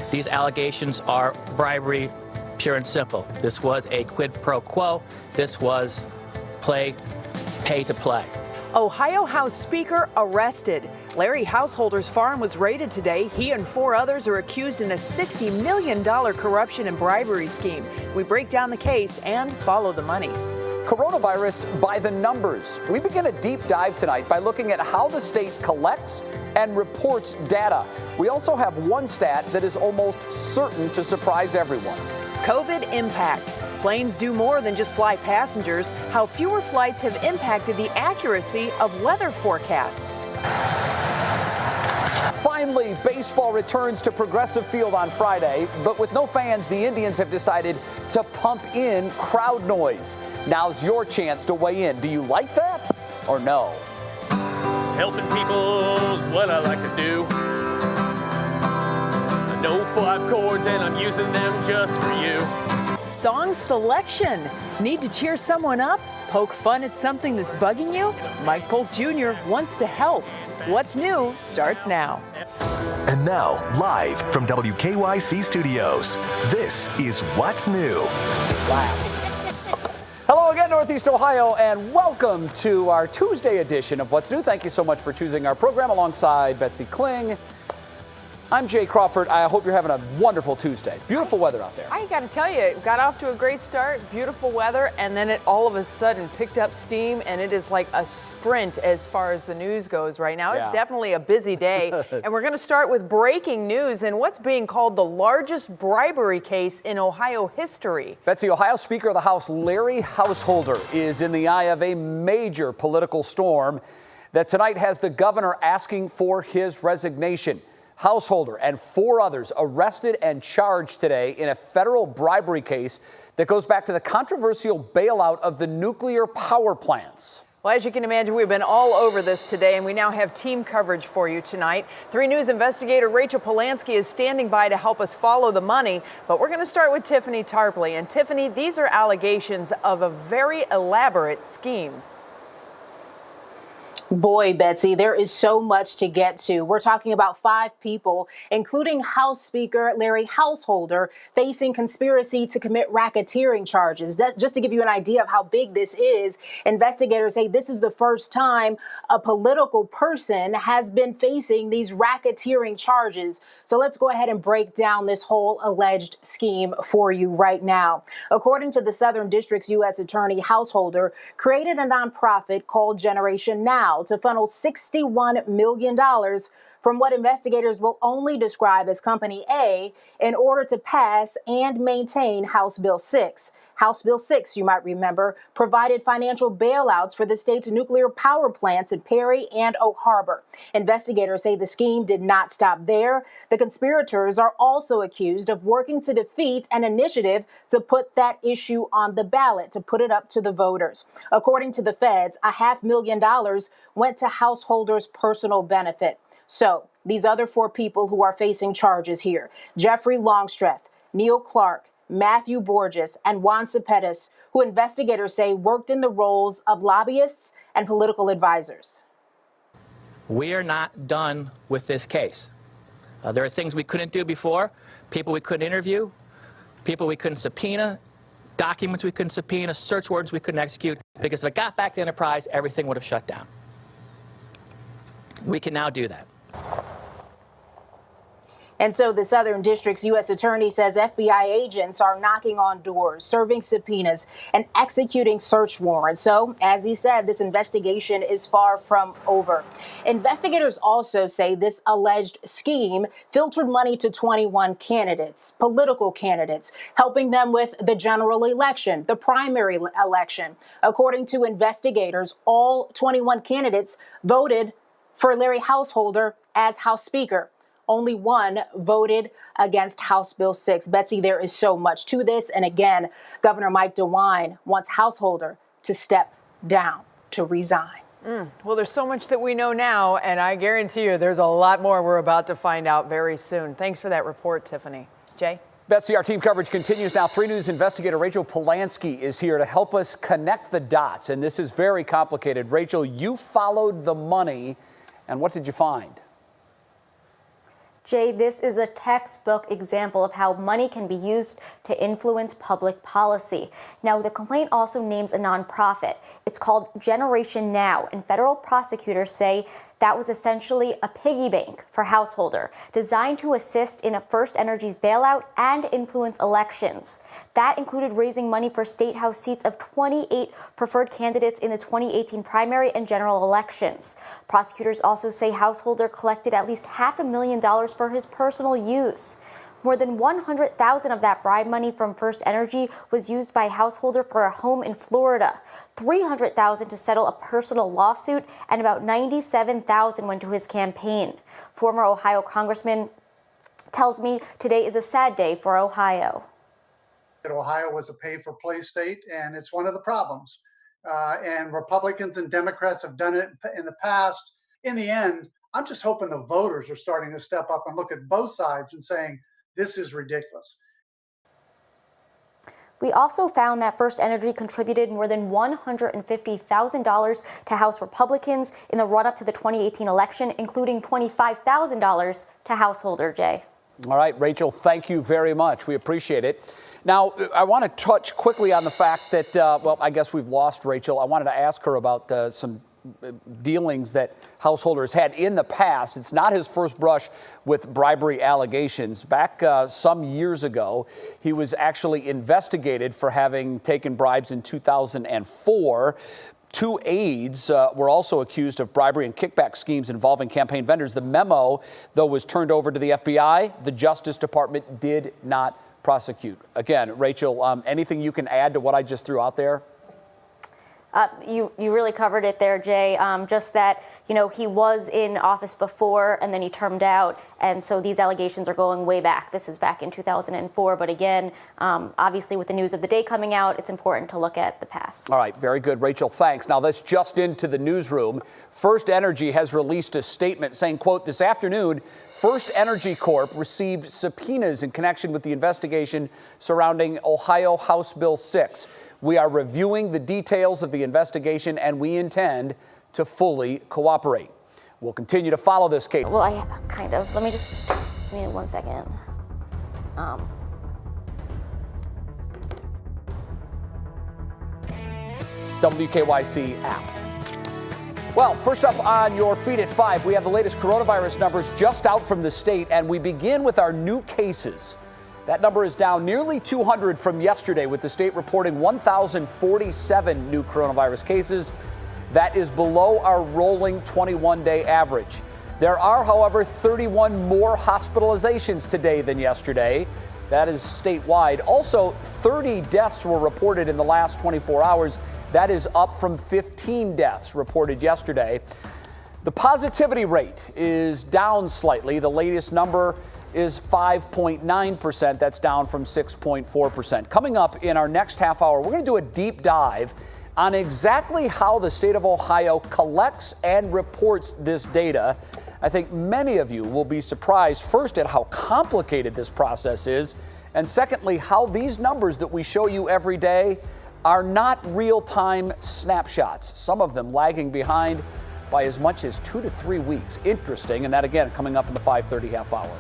These allegations are bribery, pure and simple. This was a quid pro quo. This was pay to play. Ohio House Speaker arrested. Larry Householder's farm was raided today. He and 4 others are accused in a $60 million corruption and bribery scheme. We break down the case and follow the money. Coronavirus by the numbers. We begin a deep dive tonight by looking at how the state collects and reports data. We also have one stat that is almost certain to surprise everyone. COVID impact. Planes do more than just fly passengers. How fewer flights have impacted the accuracy of weather forecasts. Finally, baseball returns to Progressive Field on Friday, but with no fans, the Indians have decided to pump in crowd noise. Now's your chance to weigh in. Do you like that or no? Helping people is what I like to do. I know 5 chords and I'm using them just for you. Song selection. Need to cheer someone up? Poke fun at something that's bugging you? Mike Polk Jr. wants to help. What's New starts now. And now, live from WKYC Studios, this is What's New. Hello again, Northeast Ohio, and welcome to our Tuesday edition of What's New. Thank you so much for choosing our program alongside Betsy Kling. I'm Jay Crawford. I hope you're having a wonderful Tuesday. Beautiful weather out there. I got to tell you, it got off to a great start, beautiful weather, and then it all of a sudden picked up steam, and it is like a sprint as far as the news goes right now. It's definitely a busy day, and we're going to start with breaking news and what's being called the largest bribery case in Ohio history. Betsy, Ohio Speaker of the House Larry Householder is in the eye of a major political storm that tonight has the governor asking for his resignation. Householder and 4 others arrested and charged today in a federal bribery case that goes back to the controversial bailout of the nuclear power plants. Well, as you can imagine, we've been all over this today, and we now have team coverage for you tonight. 3 News investigator Rachel Polanski is standing by to help us follow the money, but we're going to start with Tiffany Tarpley. And Tiffany, these are allegations of a very elaborate scheme. Boy, Betsy, there is so much to get to. We're talking about 5 people, including House Speaker Larry Householder, facing conspiracy to commit racketeering charges. Just to give you an idea of how big this is, investigators say this is the first time a political person has been facing these racketeering charges. So let's go ahead and break down this whole alleged scheme for you right now. According to the Southern District's U.S. Attorney, Householder created a nonprofit called Generation Now to funnel $61 million from what investigators will only describe as Company A in order to pass and maintain House Bill 6. House Bill 6, you might remember, provided financial bailouts for the state's nuclear power plants at Perry and Oak Harbor. Investigators say the scheme did not stop there. The conspirators are also accused of working to defeat an initiative to put that issue on the ballot, to put it up to the voters. According to the feds, $500,000 went to Householder's personal benefit. So these other 4 people who are facing charges here: Jeffrey Longstreth, Neil Clark, Matthew Borges, and Juan Cepedis, who investigators say worked in the roles of lobbyists and political advisors. We are not done with this case. There are things we couldn't do before, people we couldn't interview, people we couldn't subpoena, documents we couldn't subpoena, search warrants we couldn't execute, because if it got back to Enterprise, everything would have shut down. We can now do that. And so the Southern District's U.S. Attorney says FBI agents are knocking on doors, serving subpoenas, and executing search warrants. So, as he said, this investigation is far from over. Investigators also say this alleged scheme filtered money to 21 candidates, political candidates, helping them with the general election, the primary election. According to investigators, all 21 candidates voted for Larry Householder as House Speaker. Only 1 voted against House Bill 6. Betsy, there is so much to this. And again, Governor Mike DeWine wants Householder to step down, to resign. Well, there's so much that we know now, and I guarantee you there's a lot more we're about to find out very soon. Thanks for that report, Tiffany. Jay? Betsy, our team coverage continues now. 3 News investigator Rachel Polanski is here to help us connect the dots. And this is very complicated. Rachel, you followed the money, and what did you find? Jay, this is a textbook example of how money can be used to influence public policy. Now, the complaint also names a nonprofit. It's called Generation Now, and federal prosecutors say that was essentially a piggy bank for Householder, designed to assist in a First Energy's bailout and influence elections. That included raising money for state house seats of 28 preferred candidates in the 2018 primary and general elections. Prosecutors also say Householder collected at least $500,000 for his personal use. More than $100,000 of that bribe money from First Energy was used by Householder for a home in Florida, $300,000 to settle a personal lawsuit, and about $97,000 went to his campaign. Former Ohio Congressman tells me today is a sad day for Ohio. Ohio was a pay-for-play state, and it's one of the problems. And Republicans and Democrats have done it in the past. In the end, I'm just hoping the voters are starting to step up and look at both sides and saying, this is ridiculous. We also found that First Energy contributed more than $150,000 to House Republicans in the run-up to the 2018 election, including $25,000 to Householder, Jay. All right, Rachel, thank you very much. We appreciate it. Now, I want to touch quickly on the fact that, well, I guess we've lost Rachel. I wanted to ask her about some dealings that Householder has had in the past. It's not his first brush with bribery allegations. Back some years ago, he was actually investigated for having taken bribes in 2004. Two aides were also accused of bribery and kickback schemes involving campaign vendors. The memo, though, was turned over to the FBI. The Justice Department did not prosecute. Again, Rachel, anything you can add to what I just threw out there? You really covered it there, Jay. Just that, you know, he was in office before and then he termed out. And so these allegations are going way back. This is back in 2004. But again, obviously with the news of the day coming out, it's important to look at the past. All right. Very good, Rachel. Thanks. Now, this just into the newsroom. First Energy has released a statement saying, quote, this afternoon, First Energy Corp received subpoenas in connection with the investigation surrounding Ohio House Bill 6. We are reviewing the details of the investigation and we intend to fully cooperate. We'll continue to follow this case. Well, I kind of. Let me 1 second. WKYC app. Well, first up on your feed at 5, we have the latest coronavirus numbers just out from the state, and we begin with our new cases. That number is down nearly 200 from yesterday, with the state reporting 1,047 new coronavirus cases. That is below our rolling 21-day average. There are, however, 31 more hospitalizations today than yesterday. That is statewide. Also, 30 deaths were reported in the last 24 hours. That is up from 15 deaths reported yesterday. The positivity rate is down slightly. The latest number is 5.9%. That's down from 6.4%. Coming up in our next half hour, we're going to do a deep dive on exactly how the state of Ohio collects and reports this data. I think many of you will be surprised, first, at how complicated this process is, and secondly, how these numbers that we show you every day are not real-time snapshots, some of them lagging behind by as much as 2 to 3 weeks. Interesting, and that again coming up in the 5:30 half hour.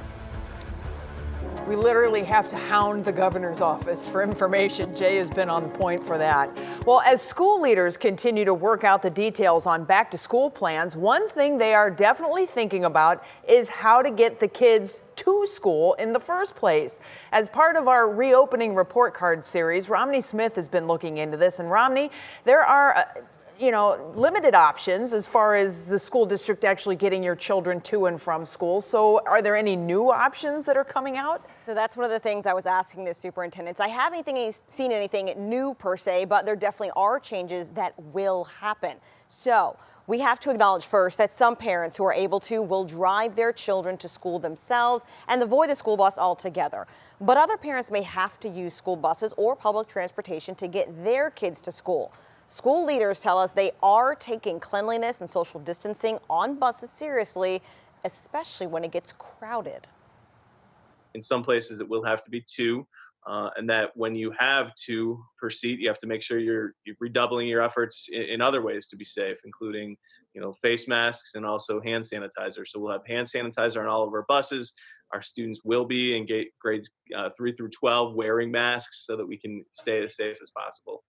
We literally have to hound the governor's office for information. Jay has been on the point for that. Well, as school leaders continue to work out the details on back to school plans, one thing they are definitely thinking about is how to get the kids to school in the first place. As part of our reopening report card series, Romney Smith has been looking into this. And Romney, there are limited options as far as the school district actually getting your children to and from school. So are there any new options that are coming out? So that's one of the things I was asking the superintendents. I haven't seen anything new per se, but there definitely are changes that will happen. So we have to acknowledge first that some parents who are able to will drive their children to school themselves and avoid the school bus altogether. But other parents may have to use school buses or public transportation to get their kids to school. School leaders tell us they are taking cleanliness and social distancing on buses seriously, especially when it gets crowded. In some places, it will have to be 2, and that when you have 2 per seat, you have to make sure you're redoubling your efforts in other ways to be safe, including face masks and also hand sanitizer. So we'll have hand sanitizer on all of our buses. our students will be in grades 3 through 12 wearing masks so that we can stay as safe as possible.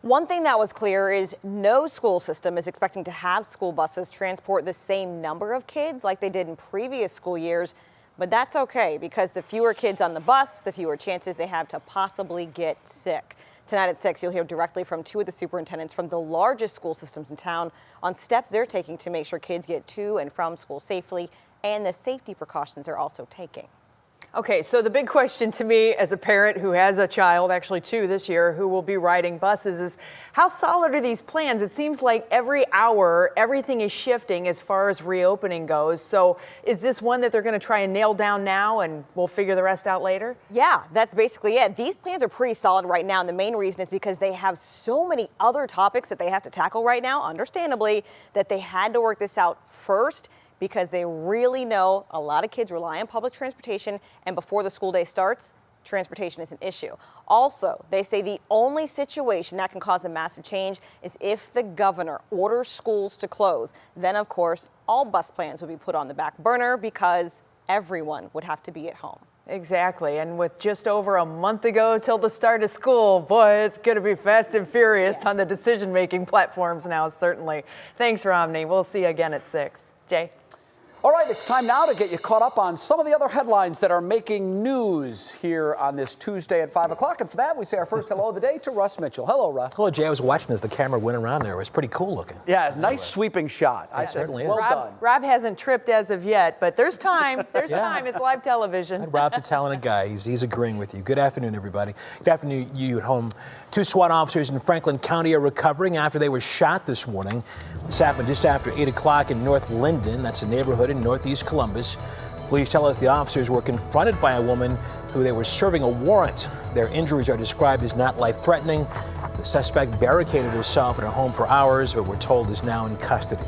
One thing that was clear is no school system is expecting to have school buses transport the same number of kids like they did in previous school years. But that's okay, because the fewer kids on the bus, the fewer chances they have to possibly get sick. Tonight at 6, you'll hear directly from two of the superintendents from the largest school systems in town on steps they're taking to make sure kids get to and from school safely, and the safety precautions they're also taking. Okay, so the big question to me as a parent who has a child, actually 2 this year, who will be riding buses is how solid are these plans? It seems like every hour, everything is shifting as far as reopening goes. So is this one that they're going to try and nail down now and we'll figure the rest out later? Yeah, that's basically it. These plans are pretty solid right now, and the main reason is because they have so many other topics that they have to tackle right now, understandably, that they had to work this out first, because they really know a lot of kids rely on public transportation, and before the school day starts, transportation is an issue. Also, they say the only situation that can cause a massive change is if the governor orders schools to close. Then, of course, all bus plans would be put on the back burner because everyone would have to be at home. Exactly, and with just over a month ago till the start of school, boy, it's going to be fast and furious on the decision-making platforms now, certainly. Thanks, Romney. We'll see you again at 6. Jay? All right, it's time now to get you caught up on some of the other headlines that are making news here on this Tuesday at 5 o'clock. And for that, we say our first hello of the day to Russ Mitchell. Hello, Russ. Hello, Jay. I was watching as the camera went around there. It was pretty cool looking. Yeah, nice sweeping shot. I certainly is. Well done. Rob hasn't tripped as of yet, but there's time. There's time. It's live television. Rob's a talented guy. He's agreeing with you. Good afternoon, everybody. Good afternoon, you at home. 2 SWAT officers in Franklin County are recovering after they were shot this morning. This happened just after 8 o'clock in North Linden. That's a neighborhood in northeast Columbus. Police tell us the officers were confronted by a woman who they were serving a warrant. Their injuries are described as not life-threatening. The suspect barricaded herself in her home for hours, but we're told is now in custody.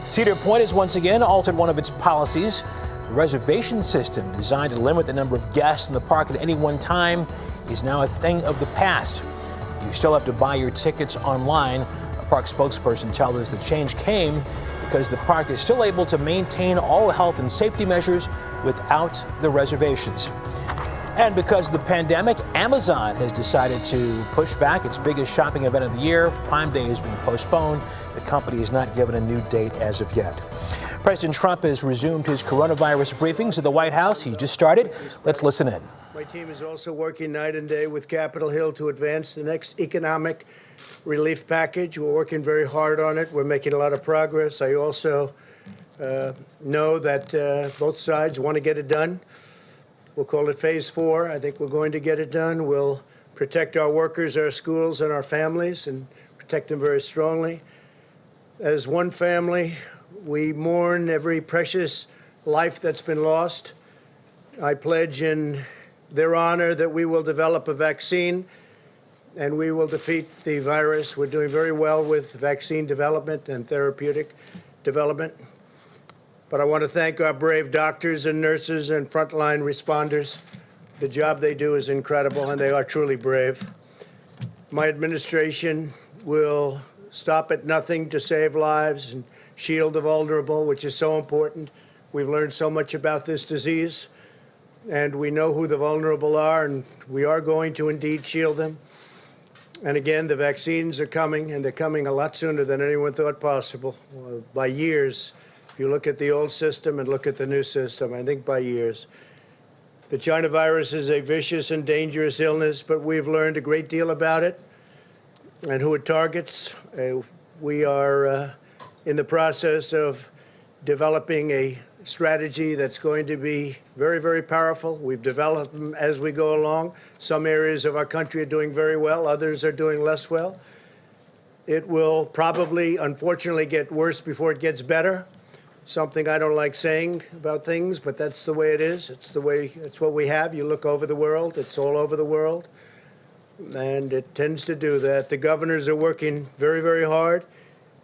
Cedar Point has once again altered one of its policies. The reservation system designed to limit the number of guests in the park at any one time is now a thing of the past. You still have to buy your tickets online. A park spokesperson tells us the change came because the park is still able to maintain all health and safety measures without the reservations. And because of the pandemic, Amazon has decided to push back its biggest shopping event of the year. Prime Day has been postponed. The company has not given a new date as of yet. President Trump has resumed his coronavirus briefings at the White House. He just started. Let's listen in. My team is also working night and day with Capitol Hill to advance the next economic relief package. We're working very hard on it. We're making a lot of progress. I also know that both sides want to get it done. We'll call it phase 4. I think we're going to get it done. We'll protect our workers, our schools, and our families, and protect them very strongly. As one family, we mourn every precious life that's been lost. I pledge in their honor that we will develop a vaccine and we will defeat the virus. We're doing very well with vaccine development and therapeutic development. But I want to thank our brave doctors and nurses and frontline responders. The job they do is incredible, and they are truly brave. My administration will stop at nothing to save lives and shield the vulnerable, which is so important. We've learned so much about this disease, and we know who the vulnerable are, and we are going to indeed shield them. And again, the vaccines are coming, and they're coming a lot sooner than anyone thought possible, by years. If you look at the old system and look at the new system, I think by years. The China virus is a vicious and dangerous illness, but we've learned a great deal about it and who it targets. We are in the process of developing a strategy that's going to be very, very powerful. We've developed them as we go along. Some areas of our country are doing very well. Others are doing less well. It will probably, unfortunately, get worse before it gets better. Something I don't like saying about things, but that's the way it is. It's what we have. You look over the world, it's all over the world, and it tends to do that. The governors are working very, very hard,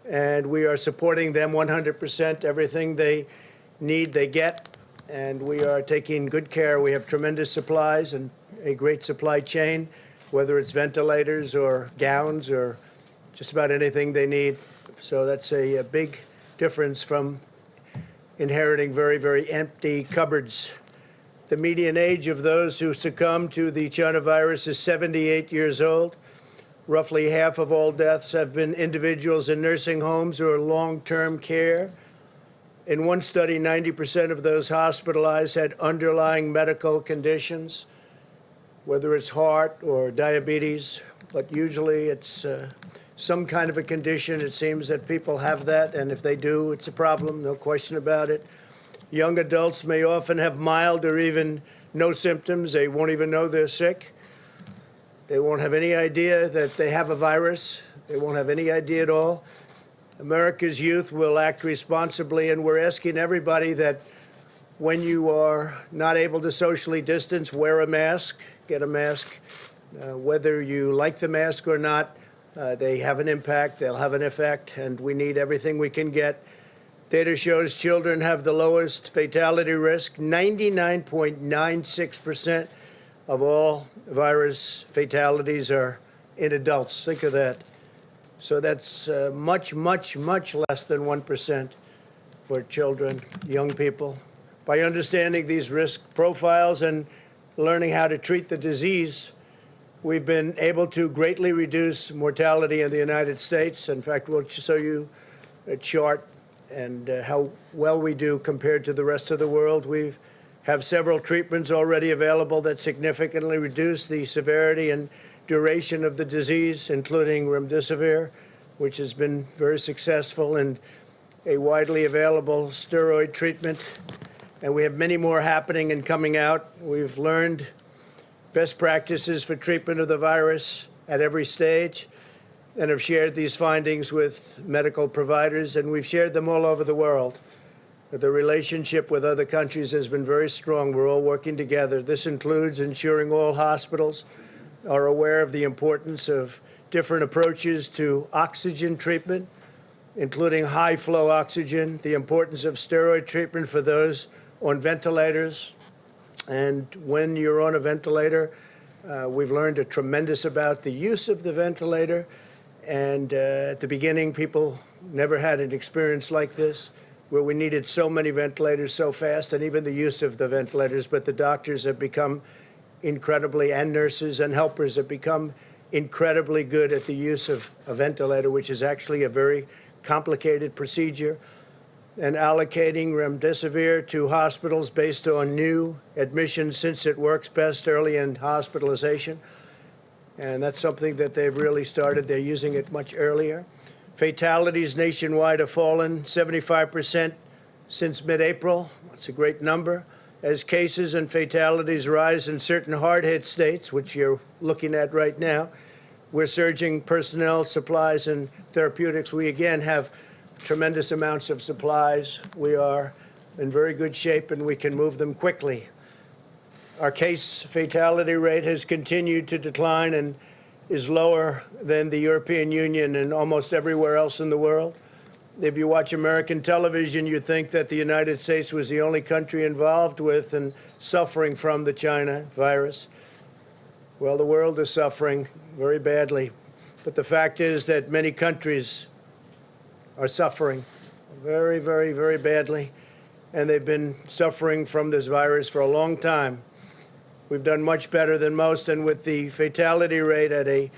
and we are supporting them 100%. Everything they need, they get, and we are taking good care. We have tremendous supplies and a great supply chain, whether it's ventilators or gowns or just about anything they need. So that's a big difference from inheriting very, very empty cupboards. The median age of those who succumb to the China virus is 78 years old. Roughly half of all deaths have been individuals in nursing homes or long-term care. In one study, 90% of those hospitalized had underlying medical conditions, whether it's heart or diabetes, but usually it's some kind of a condition. It seems that people have that, and if they do, it's a problem, no question about it. Young adults may often have mild or even no symptoms. They won't even know they're sick. They won't have any idea that they have a virus. They won't have any idea at all. America's youth will act responsibly, and we're asking everybody that when you are not able to socially distance, wear a mask, get a mask. Whether you like the mask or not, they have an impact, they'll have an effect, and we need everything we can get. Data shows children have the lowest fatality risk. 99.96% of all virus fatalities are in adults. Think of that. So that's much, much, much less than 1% for children, young people. By understanding these risk profiles and learning how to treat the disease, we've been able to greatly reduce mortality in the United States. In fact, we'll show you a chart and how well we do compared to the rest of the world. We have several treatments already available that significantly reduce the severity and duration of the disease, including remdesivir, which has been very successful, and a widely available steroid treatment. And we have many more happening and coming out. We've learned best practices for treatment of the virus at every stage and have shared these findings with medical providers, and we've shared them all over the world. The relationship with other countries has been very strong. We're all working together. This includes ensuring all hospitals are aware of the importance of different approaches to oxygen treatment, including high-flow oxygen, the importance of steroid treatment for those on ventilators. And when you're on a ventilator, we've learned a tremendous about the use of the ventilator. And at the beginning, people never had an experience like this, where we needed so many ventilators so fast, and even the use of the ventilators. But the doctors have become incredibly, and nurses and helpers have become incredibly good at the use of a ventilator, which is actually a very complicated procedure. And allocating remdesivir to hospitals based on new admissions, since it works best early in hospitalization. And that's something that they've really started. They're using it much earlier. Fatalities nationwide have fallen 75% since mid-April. That's a great number. As cases and fatalities rise in certain hard-hit states, which you're looking at right now, we're surging personnel, supplies, and therapeutics. We, again, have tremendous amounts of supplies. We are in very good shape, and we can move them quickly. Our case fatality rate has continued to decline and is lower than the European Union and almost everywhere else in the world. If you watch American television, you think that the United States was the only country involved with and suffering from the China virus. Well, the world is suffering very badly. But the fact is that many countries are suffering very, very, very badly. And they've been suffering from this virus for a long time. We've done much better than most, and with the fatality rate at a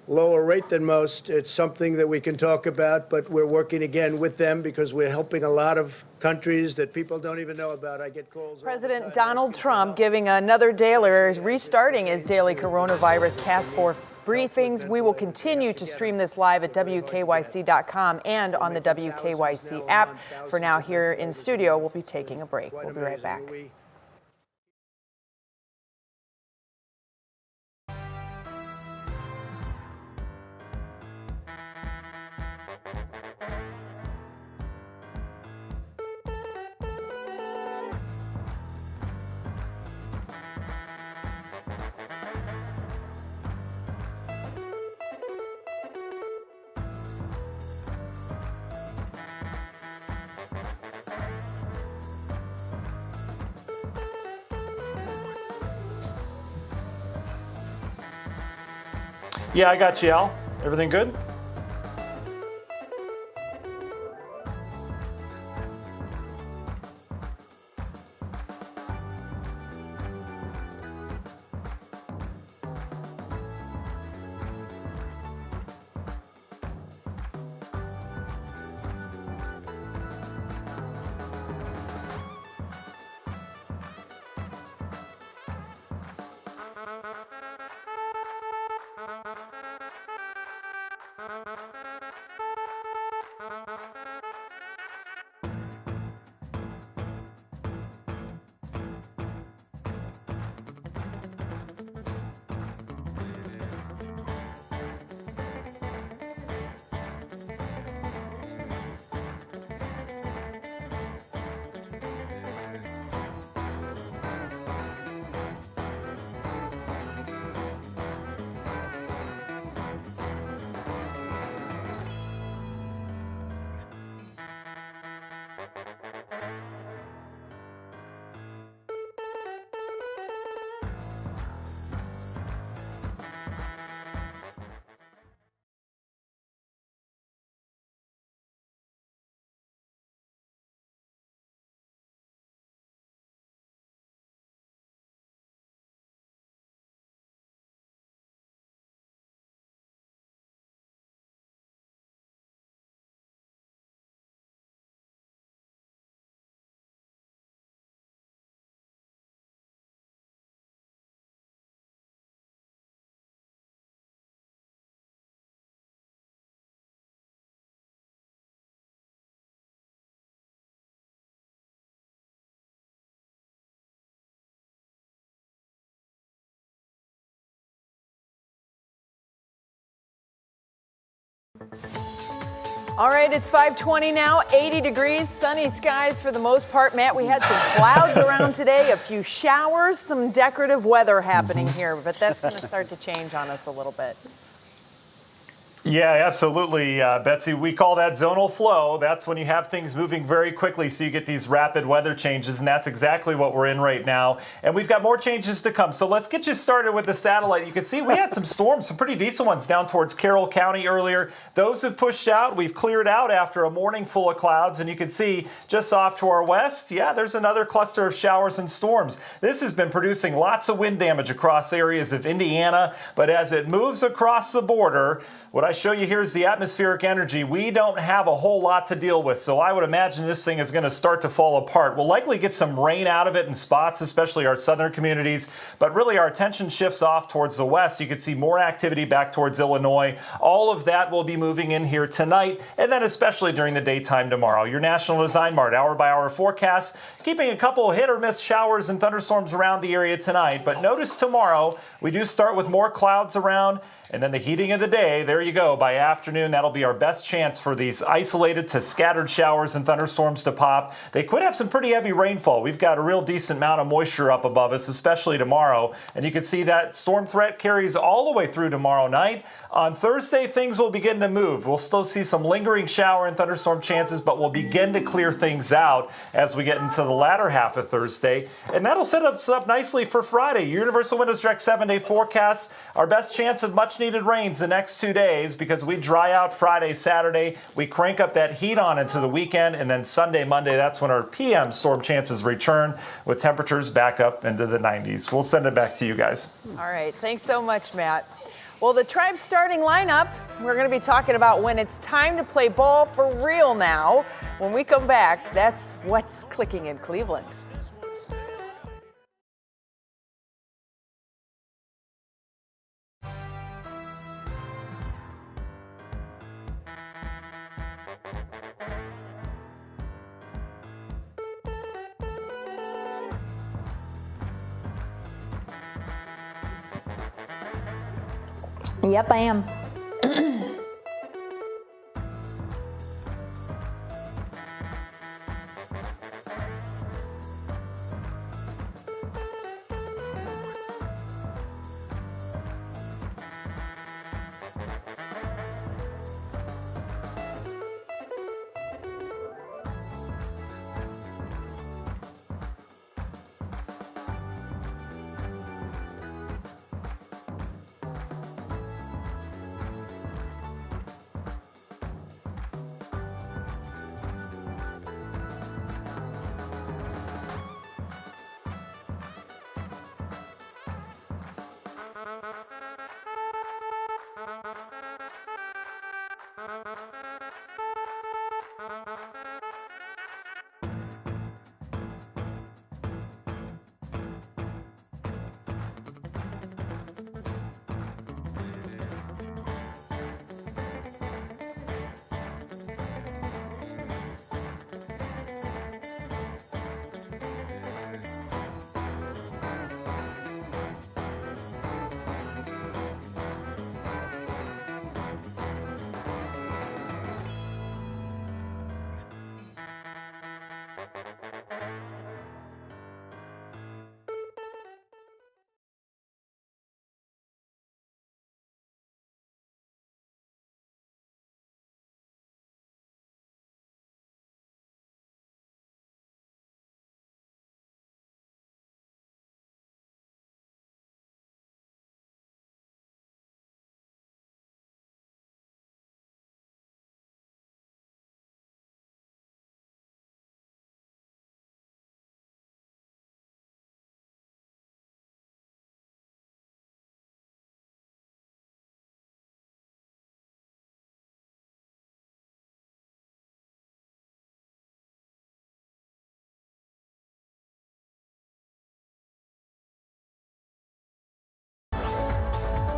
lower rate than most, it's something that we can talk about, but we're working again with them because we're helping a lot of countries that people don't even know about. I get calls. President Donald Trump giving another daily, restarting his daily coronavirus task force briefings. We will continue to stream this live at WKYC.com and on the WKYC app. For now, here in studio, we'll be taking a break. We'll be right back. Yeah, I got you, Al. Everything good? All right, it's 5:20 now, 80 degrees, sunny skies for the most part. Matt, we had some clouds around today, a few showers, some decorative weather happening here, but that's going to start to change on us a little bit. Yeah, absolutely, Betsy. We call that zonal flow. That's when you have things moving very quickly, so you get these rapid weather changes, and that's exactly what we're in right now. And we've got more changes to come. So let's get you started with the satellite. You can see we had some storms, some pretty decent ones down towards Carroll County earlier. Those have pushed out. We've cleared out after a morning full of clouds, and you can see just off to our west, yeah, there's another cluster of showers and storms. This has been producing lots of wind damage across areas of Indiana, but as it moves across the border, what I show you here is the atmospheric energy. We don't have a whole lot to deal with, so I would imagine this thing is going to start to fall apart. We'll likely get some rain out of it in spots, especially our southern communities, but really our attention shifts off towards the west. You can see more activity back towards Illinois. All of that will be moving in here tonight, and then especially during the daytime tomorrow. Your National Design Mart hour-by-hour forecast, keeping a couple of hit-or-miss showers and thunderstorms around the area tonight, but notice tomorrow we do start with more clouds around. And then the heating of the day, there you go. By afternoon, that'll be our best chance for these isolated to scattered showers and thunderstorms to pop. They could have some pretty heavy rainfall. We've got a real decent amount of moisture up above us, especially tomorrow. And you can see that storm threat carries all the way through tomorrow night. On Thursday, things will begin to move. We'll still see some lingering shower and thunderstorm chances, but we'll begin to clear things out as we get into the latter half of Thursday. And that'll set us up nicely for Friday. Universal Windows Direct 7-day forecast. Our best chance of much needed rains the next 2 days because we dry out Friday, Saturday. We crank up that heat on into the weekend, and then Sunday, Monday, that's when our PM storm chances return with temperatures back up into the 90s. We'll send it back to you guys. All right. Thanks so much, Matt. Well, the Tribe's starting lineup, we're going to be talking about when it's time to play ball for real now. When we come back, that's what's clicking in Cleveland. Yep, I am.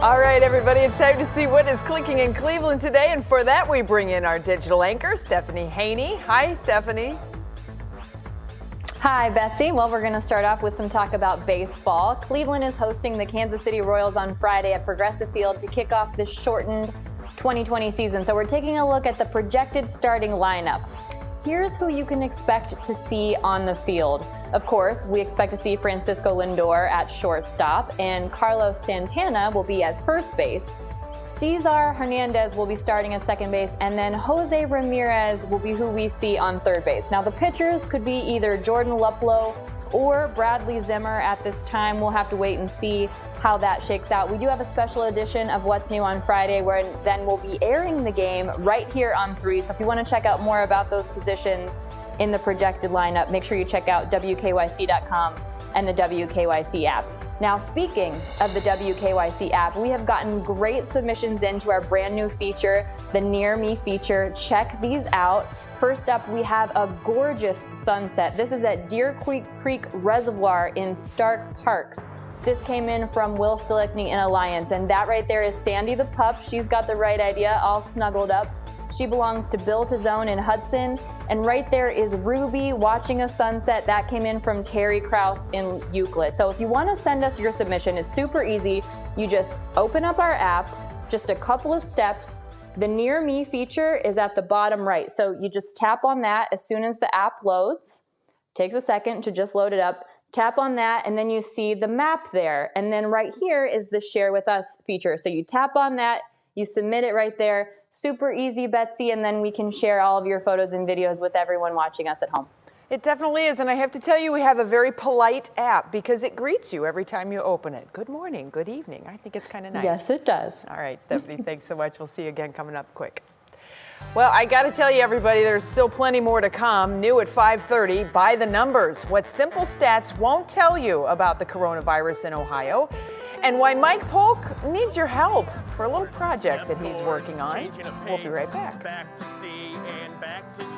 All right, everybody, it's time to see what is clicking in Cleveland today. And for that, we bring in our digital anchor, Stephanie Haney. Hi, Stephanie. Hi, Betsy. Well, we're going to start off with some talk about baseball. Cleveland is hosting the Kansas City Royals on Friday at Progressive Field to kick off the shortened 2020 season. So we're taking a look at the projected starting lineup. Here's who you can expect to see on the field. Of course, we expect to see Francisco Lindor at shortstop, and Carlos Santana will be at first base. Cesar Hernandez will be starting at second base, and then Jose Ramirez will be who we see on third base. Now, the pitchers could be either Jordan Luplow or Bradley Zimmer at this time. We'll have to wait and see how that shakes out. We do have a special edition of What's New on Friday, where then we'll be airing the game right here on 3. So if you want to check out more about those positions in the projected lineup, make sure you check out WKYC.com and the WKYC app. Now, speaking of the WKYC app, we have gotten great submissions into our brand new feature, the Near Me feature. Check these out. First up, we have a gorgeous sunset. This is at Deer Creek Reservoir in Stark Parks. This came in from Will Stilichny in Alliance, and that right there is Sandy the pup. She's got the right idea, all snuggled up. She belongs to Bill Tizone in Hudson. And right there is Ruby watching a sunset. That came in from Terry Krause in Euclid. So if you want to send us your submission, it's super easy. You just open up our app, just a couple of steps. The Near Me feature is at the bottom right. So you just tap on that as soon as the app loads. Takes a second to just load it up. Tap on that, and then you see the map there. And then right here is the Share With Us feature. So you tap on that, you submit it right there. Super easy, Betsy, and then we can share all of your photos and videos with everyone watching us at home. It definitely is, and I have to tell you, we have a very polite app because it greets you every time you open it. Good morning, good evening. I think it's kind of nice. Yes, it does. All right, Stephanie, thanks so much. We'll see you again coming up quick. Well, I got to tell you, everybody, there's still plenty more to come. New at 5:30, by the numbers, what simple stats won't tell you about the coronavirus in Ohio, and why Mike Polk needs your help for a little project that he's working on. We'll be right back. Back to C and back to G.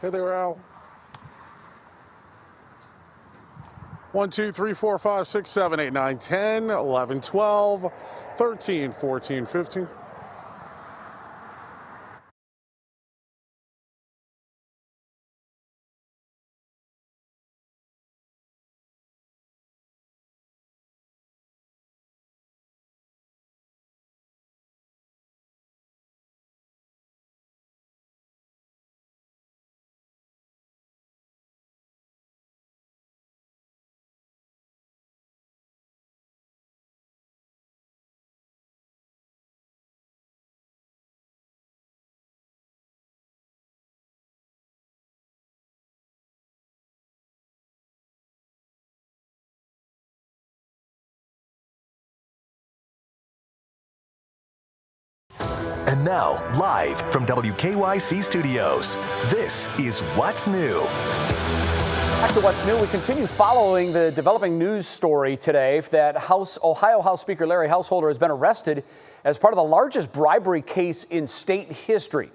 Hey there, Al. 1, 2, 3, 4, 5, 6, 7, 8, 9, 10, 11, 12, 13, 14, 15. And now, live from WKYC Studios, this is What's New. Back to What's New, we continue following the developing news story today that Ohio House Speaker Larry Householder has been arrested as part of the largest bribery case in state history.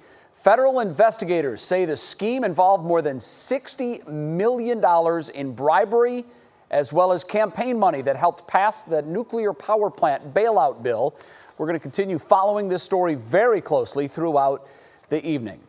Federal investigators say the scheme involved more than $60 million in bribery, as well as campaign money that helped pass the nuclear power plant bailout bill. We're going to continue following this story very closely throughout the evening.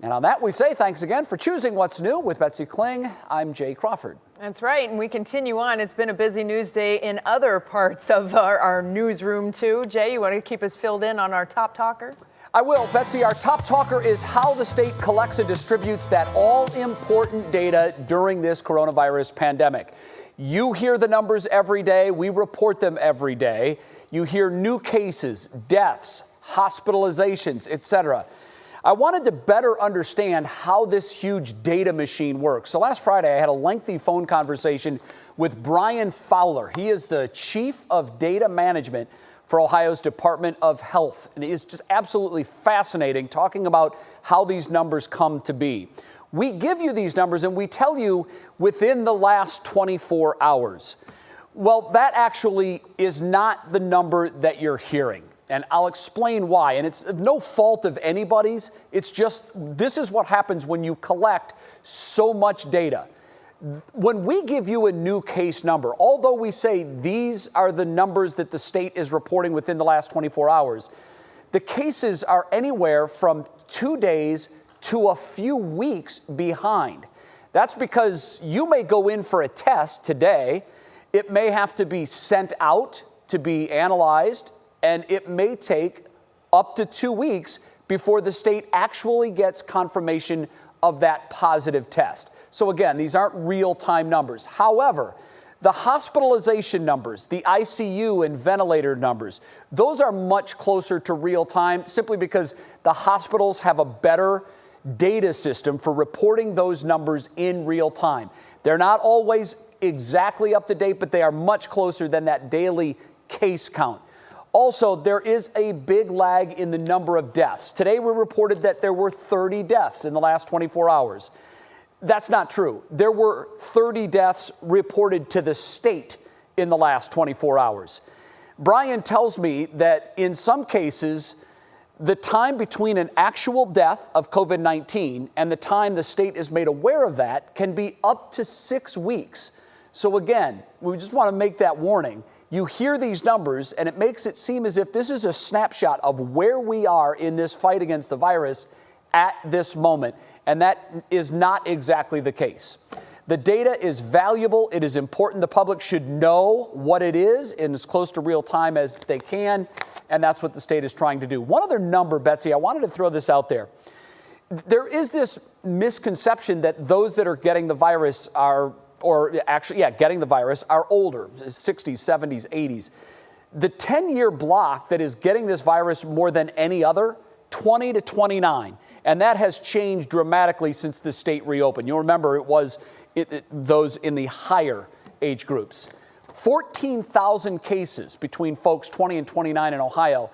And on that, we say thanks again for choosing What's New with Betsy Kling. I'm Jay Crawford. That's right, and we continue on. It's been a busy news day in other parts of our newsroom, too. Jay, you want to keep us filled in on our top talker? I will, Betsy. Our top talker is how the state collects and distributes that all-important data during this coronavirus pandemic. You hear the numbers every day. We report them every day. You hear new cases, deaths, hospitalizations, etc. I wanted to better understand how this huge data machine works. So last Friday, I had a lengthy phone conversation with Brian Fowler. He is the Chief of Data Management for Ohio's Department of Health. And it is just absolutely fascinating talking about how these numbers come to be. We give you these numbers and we tell you within the last 24 hours. Well, that actually is not the number that you're hearing. And I'll explain why. And it's no fault of anybody's. It's just this is what happens when you collect so much data. When we give you a new case number, although we say these are the numbers that the state is reporting within the last 24 hours, the cases are anywhere from 2 days to a few weeks behind. That's because you may go in for a test today. It may have to be sent out to be analyzed, and it may take up to 2 weeks before the state actually gets confirmation of that positive test. So again, these aren't real-time numbers. However, the hospitalization numbers, the ICU and ventilator numbers, those are much closer to real time simply because the hospitals have a better data system for reporting those numbers in real time. They're not always exactly up to date, but they are much closer than that daily case count. Also, there is a big lag in the number of deaths. Today, we reported that there were 30 deaths in the last 24 hours. That's not true. There were 30 deaths reported to the state in the last 24 hours. Brian tells me that in some cases, the time between an actual death of COVID-19 and the time the state is made aware of that can be up to 6 weeks. So again, we just want to make that warning. You hear these numbers and it makes it seem as if this is a snapshot of where we are in this fight against the virus at this moment. And that is not exactly the case. The data is valuable. It is important. The public should know what it is in as close to real time as they can. And that's what the state is trying to do. One other number, Betsy, I wanted to throw this out there. There is this misconception that those that are getting the virus are getting the virus are older, 60s, 70s, 80s. The 10-year block that is getting this virus more than any other, 20 to 29. And that has changed dramatically since the state reopened. You'll remember it was those in the higher age groups. 14,000 cases between folks 20 and 29 in Ohio.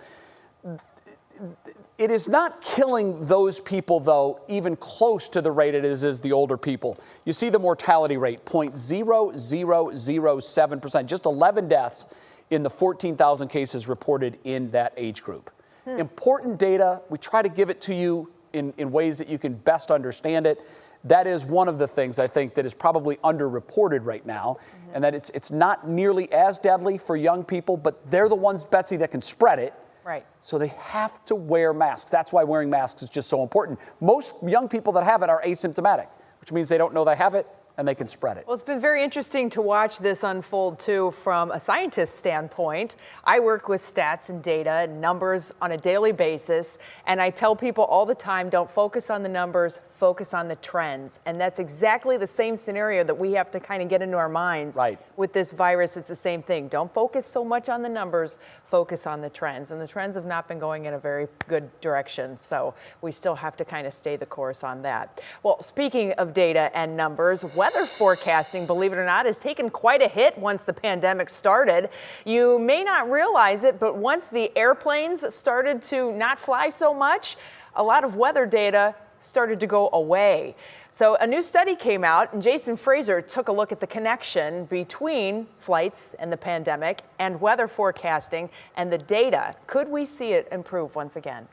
It is not killing those people, though, even close to the rate it is as the older people. You see the mortality rate, 0.0007%, just 11 deaths in the 14,000 cases reported in that age group. Important data. We try to give it to you in ways that you can best understand it. That is one of the things I think that is probably underreported right now, and that it's not nearly as deadly for young people, but they're the ones, Betsy, that can spread it. Right. So they have to wear masks. That's why wearing masks is just so important. Most young people that have it are asymptomatic, which means they don't know they have it and they can spread it. Well, it's been very interesting to watch this unfold, too, from a scientist's standpoint. I work with stats and data and numbers on a daily basis, and I tell people all the time, don't focus on the numbers, focus on the trends. And that's exactly the same scenario that we have to kind of get into our minds. Right. With this virus, it's the same thing. Don't focus so much on the numbers, focus on the trends. And the trends have not been going in a very good direction, so we still have to kind of stay the course on that. Well, speaking of data and numbers, weather forecasting, believe it or not, has taken quite a hit once the pandemic started. You may not realize it, but once the airplanes started to not fly so much, a lot of weather data started to go away. So a new study came out, and Jason Fraser took a look at the connection between flights and the pandemic and weather forecasting and the data. Could we see it improve once again?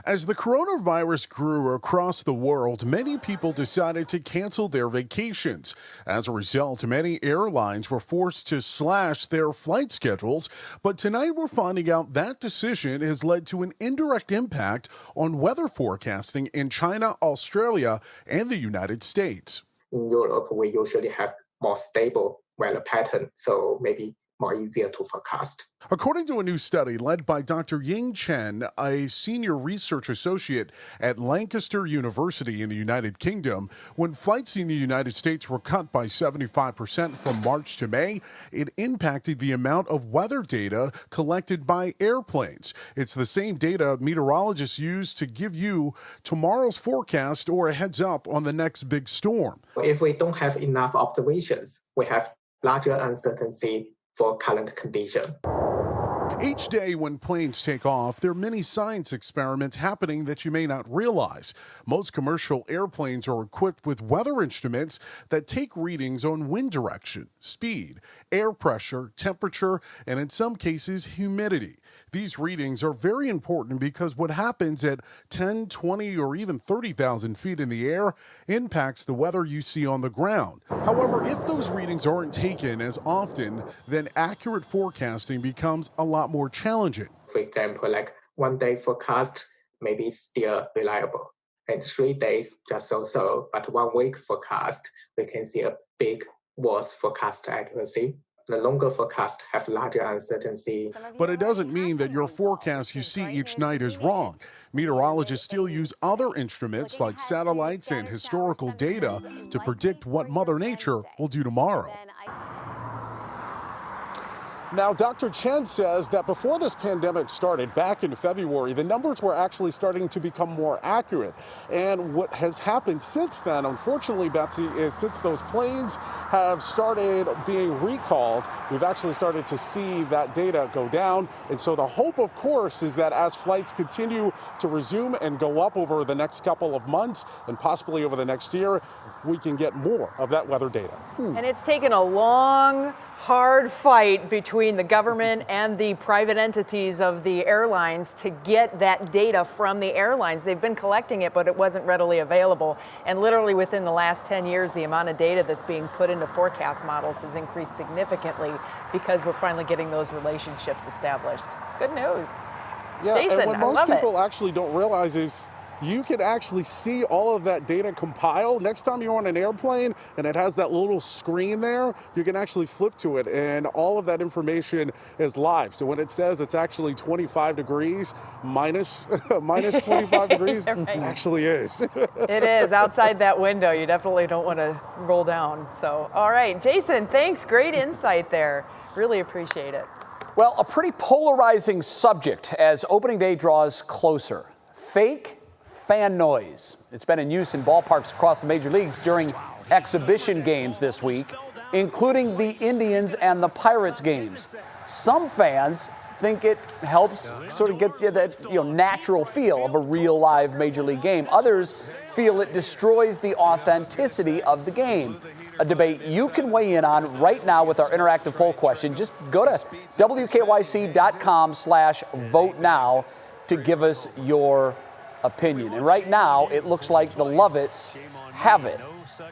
As the coronavirus grew across the world, many people decided to cancel their vacations. As a result, many airlines were forced to slash their flight schedules. But tonight we're finding out that decision has led to an indirect impact on weather forecasting in China, Australia, and the United States. In Europe, we usually have more stable weather pattern, so maybe more easier to forecast. According to a new study led by Dr. Ying Chen, a senior research associate at Lancaster University in the United Kingdom, when flights in the United States were cut by 75% from March to May, it impacted the amount of weather data collected by airplanes. It's the same data meteorologists use to give you tomorrow's forecast or a heads up on the next big storm. If we don't have enough observations, we have larger uncertainty for current condition. Each day when planes take off, there are many science experiments happening that you may not realize. Most commercial airplanes are equipped with weather instruments that take readings on wind direction, speed, air pressure, temperature, and in some cases, humidity. These readings are very important because what happens at 10, 20, or even 30,000 feet in the air impacts the weather you see on the ground. However, if those readings aren't taken as often, then accurate forecasting becomes a lot more challenging. For example, like 1 day forecast may be still reliable, and 3 days just so-so, but 1 week forecast, we can see a big worse forecast accuracy. The longer forecast have larger uncertainty. But it doesn't mean that your forecast you see each night is wrong. Meteorologists still use other instruments like satellites and historical data to predict what Mother Nature will do tomorrow. Now, Dr. Chen says that before this pandemic started back in February, the numbers were actually starting to become more accurate. And what has happened since then, unfortunately, Betsy, is since those planes have started being recalled, we've actually started to see that data go down. And so the hope, of course, is that as flights continue to resume and go up over the next couple of months and possibly over the next year, we can get more of that weather data. And it's taken a long, hard fight between the government and the private entities of the airlines to get that data from the airlines. They've been collecting it, but it wasn't readily available. And literally within the last 10 years, the amount of data that's being put into forecast models has increased significantly because we're finally getting those relationships established. It's good news. Yeah, Jason, and what I most love people actually don't realize is you can actually see all of that data compiled. Next time you're on an airplane and it has that little screen there, you can actually flip to it and all of that information is live. So when it says it's actually 25 degrees minus 25 degrees, Right. it actually is. It is outside that window. You definitely don't want to roll down. So, all right, Jason, thanks. Great insight there. Really appreciate it. Well, a pretty polarizing subject as opening day draws closer. Fake fan noise. It's been in use in ballparks across the major leagues during exhibition games this week, including the Indians and the Pirates games. Some fans think it helps sort of get that natural feel of a real live major league game. Others feel it destroys the authenticity of the game. A debate you can weigh in on right now with our interactive poll question. Just go to WKYC.com/vote now to give us your opinion. And right now, it looks like the love-its have it,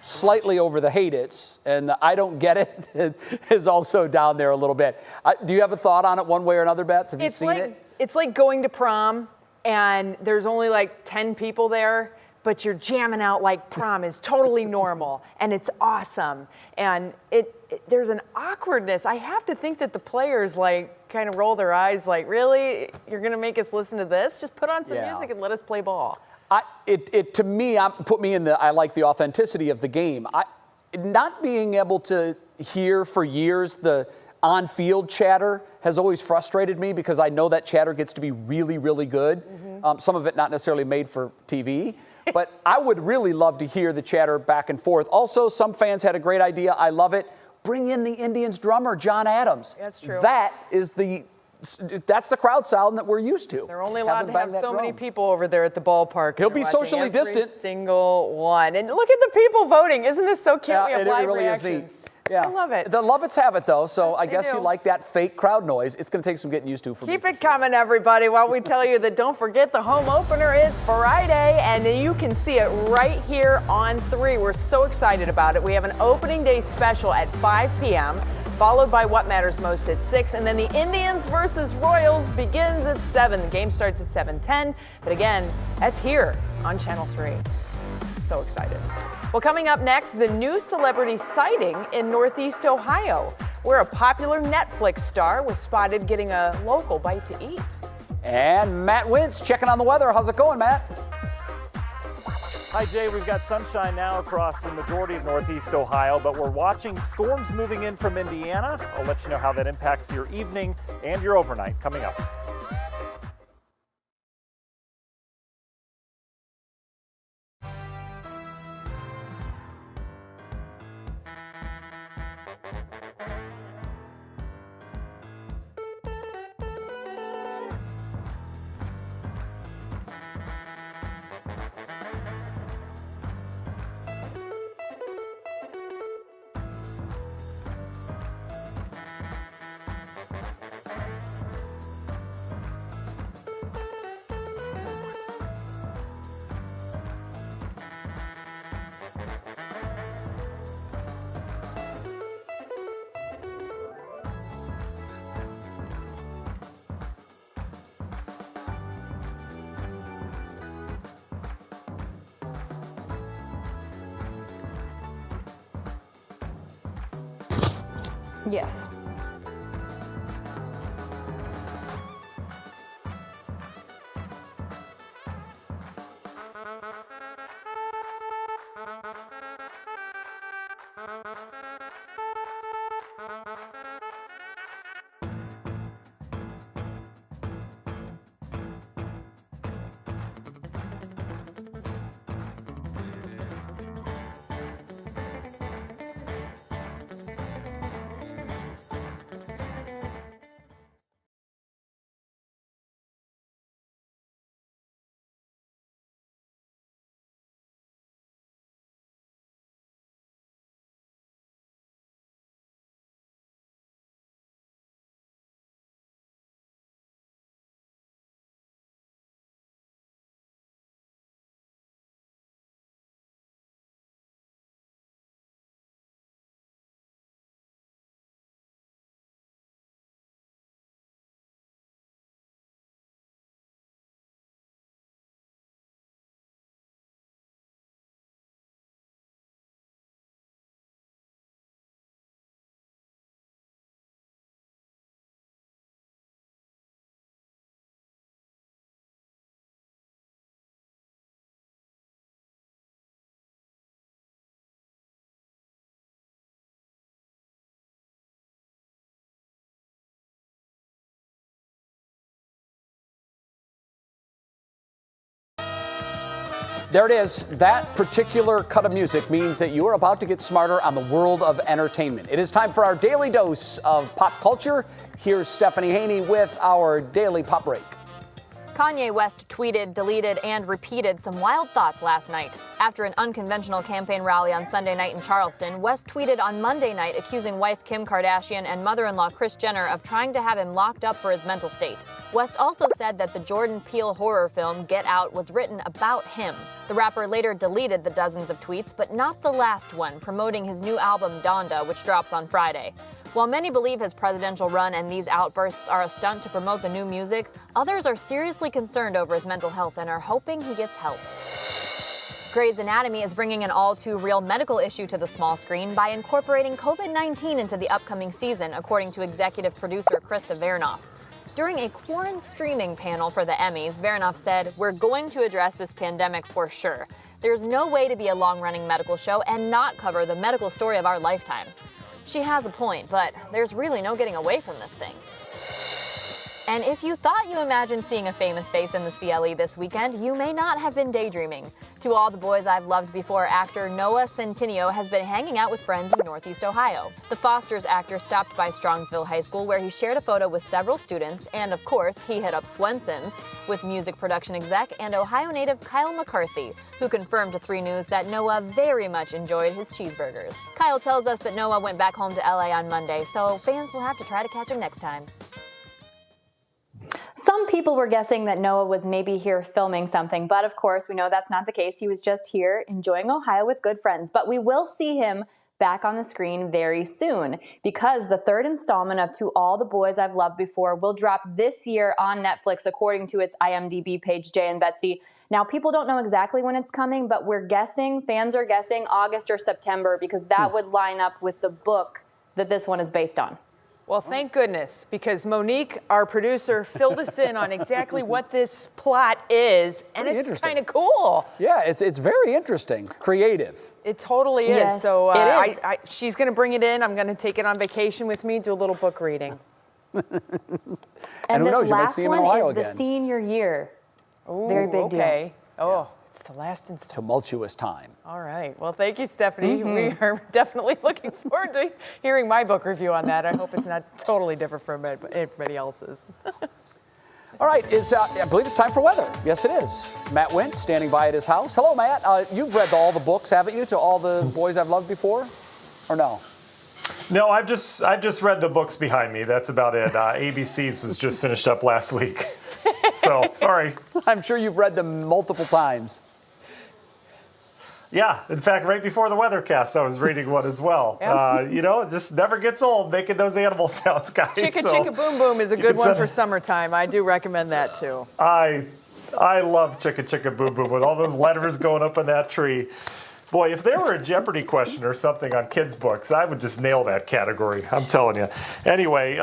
slightly over the hate-its, and the I don't get it is also down there a little bit. Do you have a thought on it one way or another, Bets? Have you seen it? It's like going to prom, and there's only like 10 people there, but you're jamming out like prom is totally normal, and it's awesome. And there's an awkwardness. I have to think that the players kind of roll their eyes like, really? You're going to make us listen to this? Just put on some music and let us play ball. To me, put me in I like the authenticity of the game. Not being able to hear for years the on-field chatter has always frustrated me because I know that chatter gets to be really, really good. Mm-hmm. Some of it not necessarily made for TV. But I would really love to hear the chatter back and forth. Also, some fans had a great idea. I love it. Bring in the Indians drummer, John Adams. That's true. That's the crowd sound that we're used to. They're only allowed to have so many people over there at the ballpark. He'll be socially distant. Every single one. And look at the people voting. Isn't this so cute? We have live really reactions. is neat. Yeah. I love it. The Lovitz have it, though, so I guess do. you like that fake crowd noise. It's going to take some getting used to for me. Keep it coming, everybody, while we tell you that don't forget the home opener is Friday, and you can see it right here on 3. We're so excited about it. We have an opening day special at 5 p.m., followed by What Matters Most at 6, and then the Indians versus Royals begins at 7. The game starts at 7:10, but again, that's here on Channel 3. So excited. Well, coming up next, the new celebrity sighting in Northeast Ohio, where a popular Netflix star was spotted getting a local bite to eat. And Matt Wintz checking on the weather. How's it going, Matt? Hi, Jay. We've got sunshine now across the majority of Northeast Ohio, but we're watching storms moving in from Indiana. I'll let you know how that impacts your evening and your overnight coming up. Yes. There it is. That particular cut of music means that you are about to get smarter on the world of entertainment. It is time for our daily dose of pop culture. Here's Stephanie Haney with our daily pop break. Kanye West tweeted, deleted, and repeated some wild thoughts last night. After an unconventional campaign rally on Sunday night in Charleston, West tweeted on Monday night accusing wife Kim Kardashian and mother-in-law Kris Jenner of trying to have him locked up for his mental state. West also said that the Jordan Peele horror film Get Out was written about him. The rapper later deleted the dozens of tweets, but not the last one, promoting his new album Donda, which drops on Friday. While many believe his presidential run and these outbursts are a stunt to promote the new music, others are seriously concerned over his mental health and are hoping he gets help. Grey's Anatomy is bringing an all-too-real medical issue to the small screen by incorporating COVID-19 into the upcoming season, according to executive producer Krista Vernoff. During a Quarren streaming panel for the Emmys, Vernoff said, "We're going to address this pandemic for sure. There's no way to be a long-running medical show and not cover the medical story of our lifetime." She has a point, but there's really no getting away from this thing. And if you thought you imagined seeing a famous face in the CLE this weekend, you may not have been daydreaming. To All the Boys I've Loved Before actor Noah Centineo has been hanging out with friends in Northeast Ohio. The Foster's actor stopped by Strongsville High School where he shared a photo with several students, and of course, he hit up Swenson's with music production exec and Ohio native Kyle McCarthy, who confirmed to 3 News that Noah very much enjoyed his cheeseburgers. Kyle tells us that Noah went back home to LA on Monday, so fans will have to try to catch him next time. Some people were guessing that Noah was maybe here filming something, but of course we know that's not the case. He was just here enjoying Ohio with good friends. But we will see him back on the screen very soon because the 3rd installment of To All the Boys I've Loved Before will drop this year on Netflix according to its IMDb page, Jay and Betsy. Now, people don't know exactly when it's coming, but fans are guessing August or September because that would line up with the book that this one is based on. Well, thank goodness, because Monique, our producer, filled us in on exactly what this plot is, and it's kind of cool. Yeah, it's very interesting, creative. It totally is. Yes, so it is. she's going to bring it in. I'm going to take it on vacation with me, do a little book reading. And who knows, you might see him in Ohio again. The senior year. Ooh, very big deal. Oh, it's the last installment. Tumultuous time. All right. Well, thank you, Stephanie. We are definitely looking forward to hearing my book review on that. I hope it's not totally different from everybody else's. All right, I believe it's time for weather. Yes, it is. Matt Wentz standing by at his house. Hello, Matt. You've read all the books, haven't you, To All the Boys I've Loved Before? Or no? No, I've just read the books behind me. That's about it. ABC's was just finished up last week. So, sorry. I'm sure you've read them multiple times. Yeah, in fact, right before the weathercast, I was reading one as well. It just never gets old making those animal sounds, guys. Chicka Chicka Boom Boom is a good one for summertime. I do recommend that, too. I love Chicka Chicka Boom Boom with all those letters going up in that tree. Boy, if there were a Jeopardy question or something on kids' books, I would just nail that category. I'm telling you. Anyway,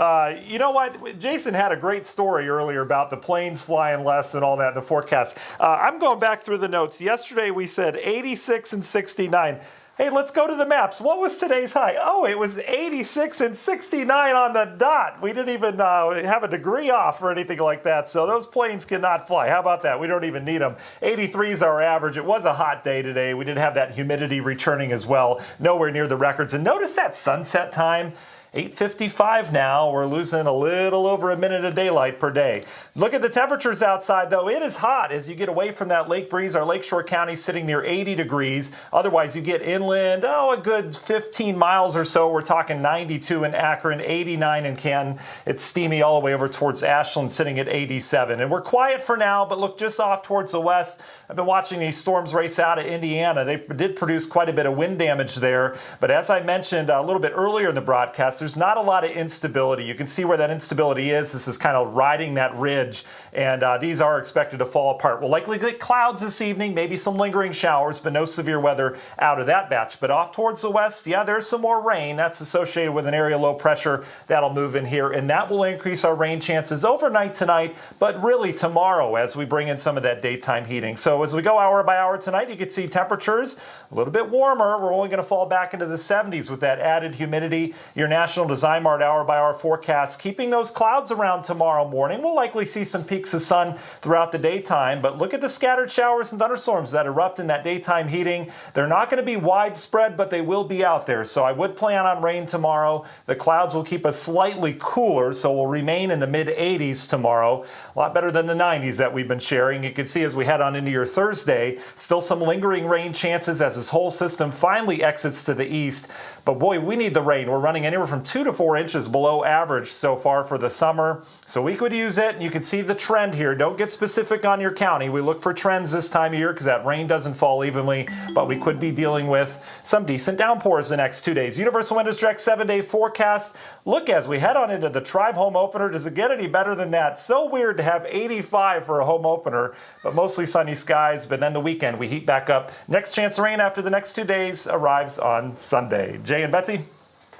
you know what? Jason had a great story earlier about the planes flying less and all that in the forecast. I'm going back through the notes. Yesterday we said 86 and 69. Hey, let's go to the maps. What was today's high? Oh, it was 86 and 69 on the dot. We didn't even have a degree off or anything like that. So those planes cannot fly. How about that? We don't even need them. 83 is our average. It was a hot day today. We did have that humidity returning as well. Nowhere near the records. And notice that sunset time. 8:55 now. We're losing a little over a minute of daylight per day. Look at the temperatures outside, though. It is hot as you get away from that lake breeze. Our lakeshore county sitting near 80 degrees. Otherwise, you get inland, a good 15 miles or so. We're talking 92 in Akron, 89 in Canton. It's steamy all the way over towards Ashland, sitting at 87. And we're quiet for now, but look just off towards the west. I've been watching these storms race out of Indiana. They did produce quite a bit of wind damage there. But as I mentioned a little bit earlier in the broadcast, there's not a lot of instability. You can see where that instability is. This is kind of riding that ridge, and these are expected to fall apart. We'll likely get clouds this evening, maybe some lingering showers, but no severe weather out of that batch. But off towards the west, there's some more rain. That's associated with an area low pressure that'll move in here, and that will increase our rain chances overnight tonight, but really tomorrow as we bring in some of that daytime heating. So as we go hour by hour tonight, you can see temperatures a little bit warmer. We're only going to fall back into the 70s with that added humidity. Your National Design Mart hour by hour forecast keeping those clouds around tomorrow morning. We'll likely see some peaks of sun throughout the daytime, but look at the scattered showers and thunderstorms that erupt in that daytime heating. They're not going to be widespread, but they will be out there. So I would plan on rain tomorrow. The clouds will keep us slightly cooler, so we'll remain in the mid 80s tomorrow. A lot better than the 90s that we've been sharing. You can see as we head on into your Thursday, still some lingering rain chances as this whole system finally exits to the east. But boy, we need the rain. We're running anywhere from 2 to 4 inches below average so far for the summer. So we could use it, and you can see the trend here. Don't get specific on your county. We look for trends this time of year because that rain doesn't fall evenly, but we could be dealing with some decent downpours the next 2 days. Universal Windows Direct 7-day forecast. Look, as we head on into the Tribe home opener, does it get any better than that? So weird to have 85 for a home opener, but mostly sunny skies. But then the weekend, we heat back up. Next chance of rain after the next 2 days arrives on Sunday. Jay and Betsy?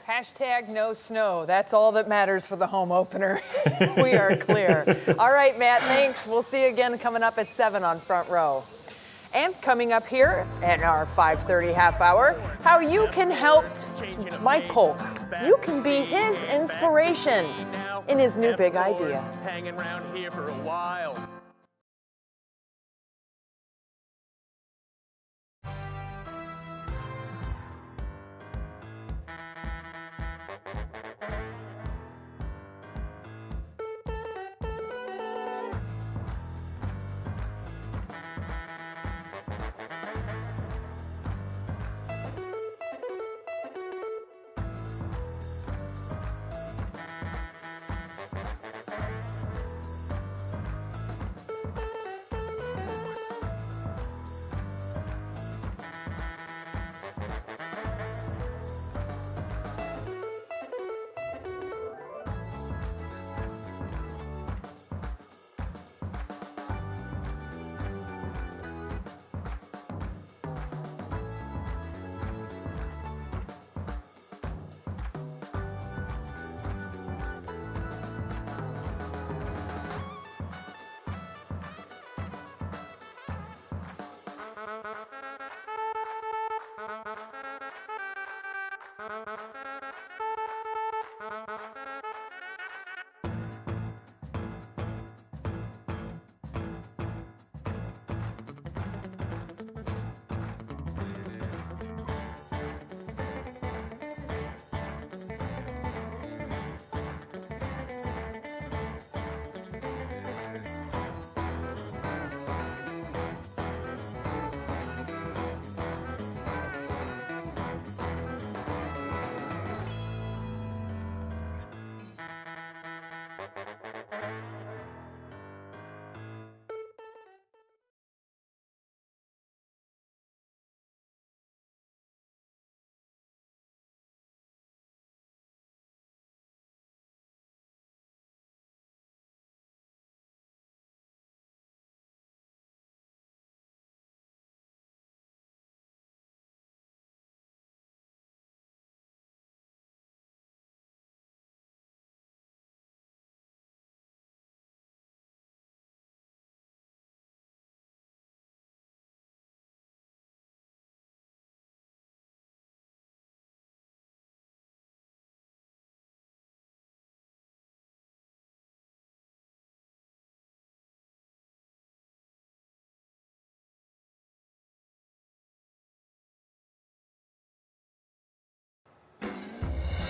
Hashtag no snow. That's all that matters for the home opener. We are clear. All right, Matt, thanks. We'll see you again coming up at 7 on Front Row. And coming up here at our 5:30 half hour, how you can help Mike Polk. You can be his inspiration. in his new big idea. Hanging around here for a while.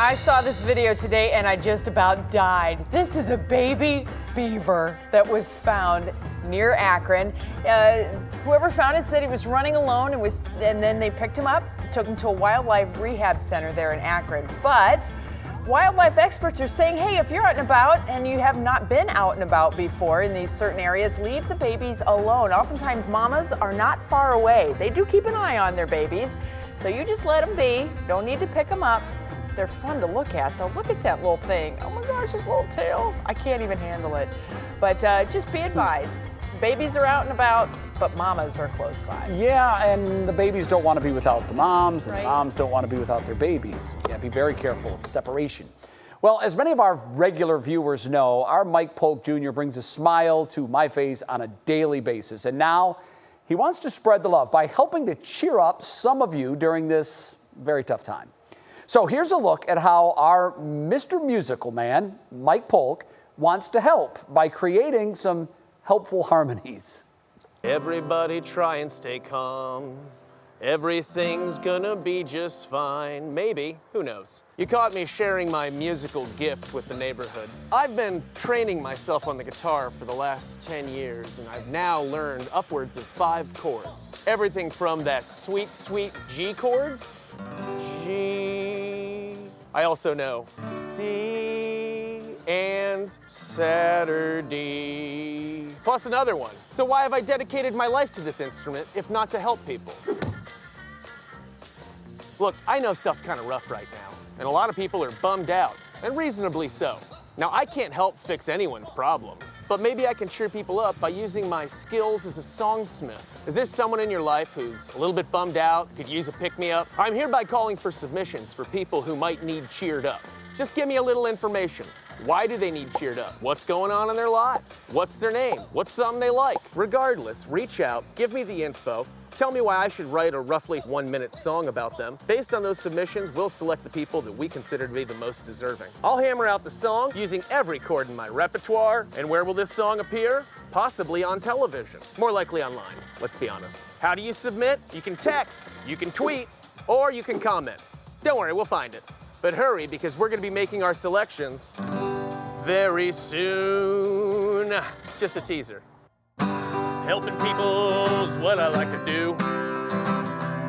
I saw this video today and I just about died. This is a baby beaver that was found near Akron. Whoever found it said he was running alone and then they picked him up, took him to a wildlife rehab center there in Akron. But wildlife experts are saying, hey, if you're out and about and you have not been out and about before in these certain areas, leave the babies alone. Oftentimes mamas are not far away. They do keep an eye on their babies, so you just let them be. Don't need to pick them up. They're fun to look at, though. Look at that little thing. Oh my gosh, his little tail. I can't even handle it. But just be advised, babies are out and about, but mamas are close by. Yeah, and the babies don't want to be without the moms, and the moms don't want to be without their babies. Yeah, be very careful of separation. Well, as many of our regular viewers know, our Mike Polk Jr. brings a smile to my face on a daily basis. And now he wants to spread the love by helping to cheer up some of you during this very tough time. So here's a look at how our Mr. Musical Man, Mike Polk, wants to help by creating some helpful harmonies. Everybody try and stay calm. Everything's gonna be just fine. Maybe, who knows? You caught me sharing my musical gift with the neighborhood. I've been training myself on the guitar for the last 10 years, and I've now learned upwards of 5 chords. Everything from that sweet, sweet G chord, G. I also know D and Saturday, plus another one. So why have I dedicated my life to this instrument if not to help people? Look, I know stuff's kind of rough right now, and a lot of people are bummed out, and reasonably so. Now, I can't help fix anyone's problems, but maybe I can cheer people up by using my skills as a songsmith. Is there someone in your life who's a little bit bummed out, could use a pick-me-up? I'm hereby calling for submissions for people who might need cheered up. Just give me a little information. Why do they need cheered up? What's going on in their lives? What's their name? What's something they like? Regardless, reach out, give me the info, tell me why I should write a roughly 1-minute song about them. Based on those submissions, we'll select the people that we consider to be the most deserving. I'll hammer out the song using every chord in my repertoire. And where will this song appear? Possibly on television. More likely online, let's be honest. How do you submit? You can text, you can tweet, or you can comment. Don't worry, we'll find it. But hurry, because we're going to be making our selections very soon. Just a teaser. Helping people's what I like to do.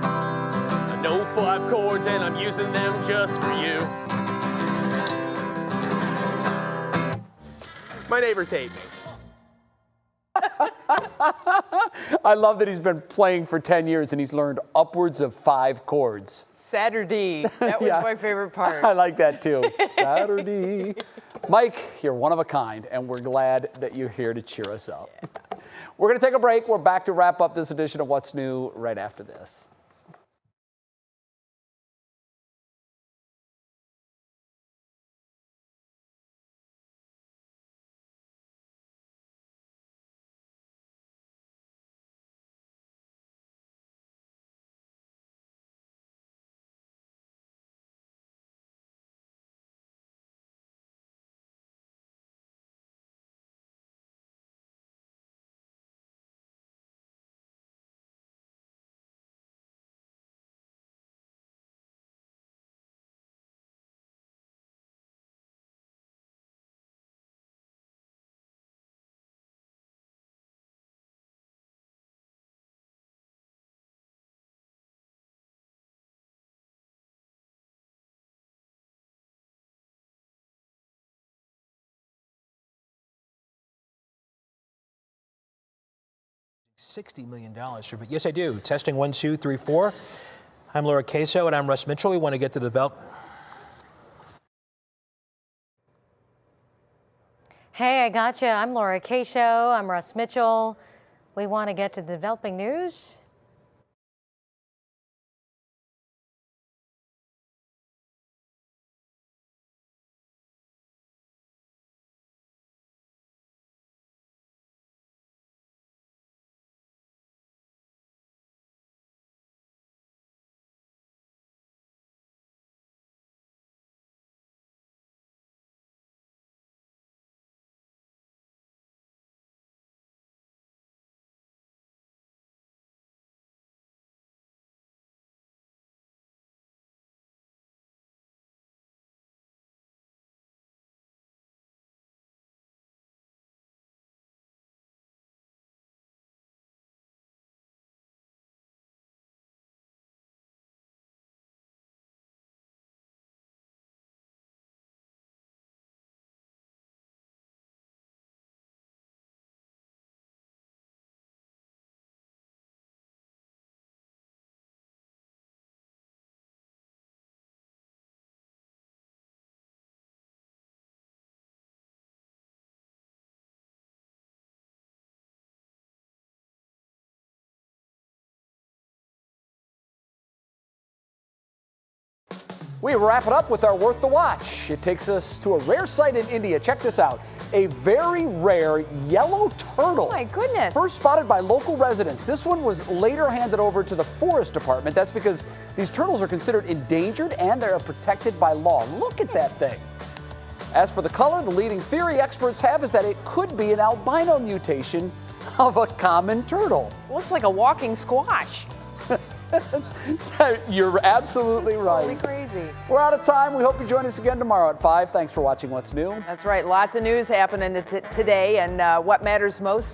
I know 5 chords and I'm using them just for you. My neighbors hate me. I love that he's been playing for 10 years and he's learned upwards of 5 chords. Saturday. That was my favorite part. I like that too. Saturday. Mike, you're one of a kind, and we're glad that you're here to cheer us up. Yeah. We're going to take a break. We're back to wrap up this edition of What's New right after this. $60 million. Yes, I do. Testing 1, 2, 3, 4. I'm Laura Queso, and I'm Russ Mitchell. We want to get to the develop. Hey, I gotcha. I'm Laura Queso. I'm Russ Mitchell. We want to get to the developing news. We wrap it up with our Worth the Watch. It takes us to a rare sight in India. Check this out. A very rare yellow turtle. Oh my goodness. First spotted by local residents. This one was later handed over to the Forest Department. That's because these turtles are considered endangered and they're protected by law. Look at that thing. As for the color, the leading theory experts have is that it could be an albino mutation of a common turtle. Looks like a walking squash. You're absolutely right. Totally crazy. We're out of time. We hope you join us again tomorrow at 5. Thanks for watching What's New. That's right. Lots of news happening today, and what matters most